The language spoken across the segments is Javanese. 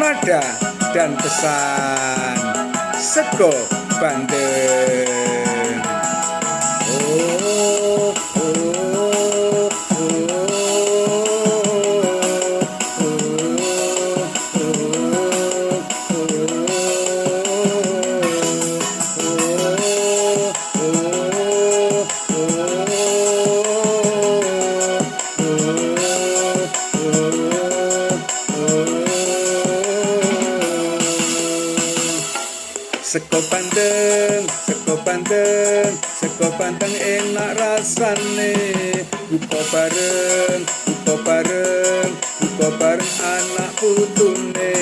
nada dan pesan seko Bandeng. Oh, oh, seko Bandeng, seko Bandeng, seko Bandeng enak rasane. Buka bareng, buka bareng, buka bareng anak putune.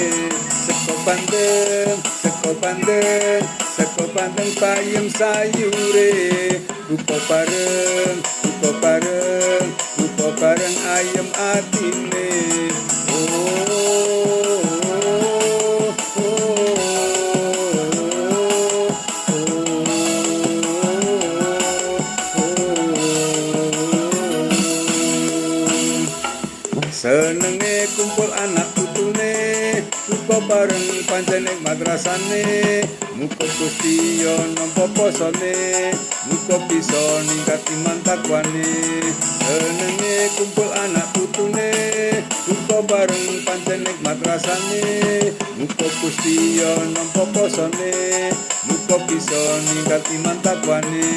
Seko Bandeng, seko Bandeng, seko Bandeng bayam sayure. Buka bareng, buka bareng, buka bareng ayam atine. Senenge kumpul anak putune, buka bareng pancen ing madrasane. Muga Gusti yo nampa posone, muga bisa ningkat iman takwane. Senenge kumpul anak putune, buka bareng pancen ing madrasane. Muga Gusti yo nampa posone, muga bisa ningkat iman takwane.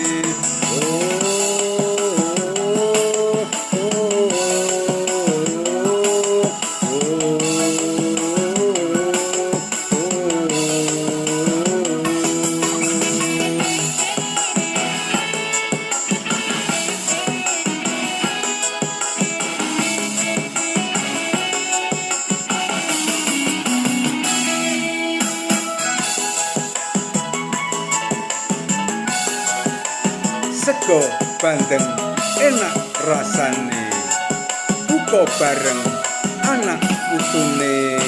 Seko Bandeng enak rasane. Buka bareng anak putune.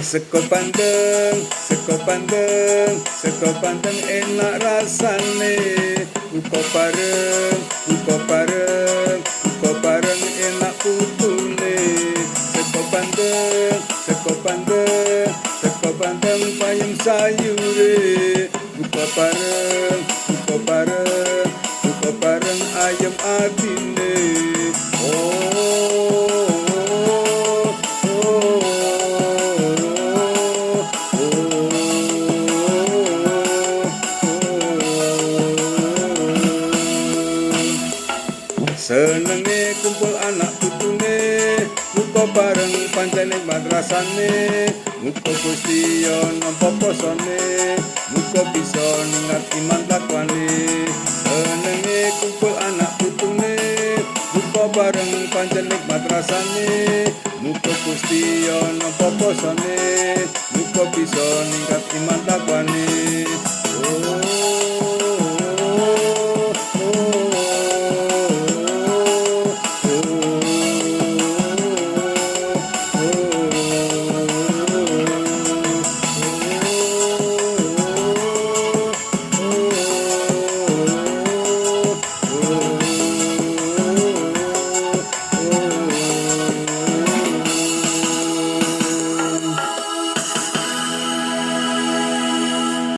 Seko Bandeng, seko Bandeng, seko Bandeng enak rasane. Buka bareng, buka bareng, buka bareng enak putune. Seko Bandeng, seko Bandeng, seko Bandeng bayam sayure. Buka bareng, buka bareng, buka bareng ayam atine. Senenge kumpul anak putune, buka bareng pancen ing madrasane. Muga Gusti yo nampa posone, muga bisa ningkat iman takwane. Senenge kumpul anak putune, buka bareng pancen ing madrasane. Muga Gusti yo nampa posone, muga bisa ningkat iman takwane.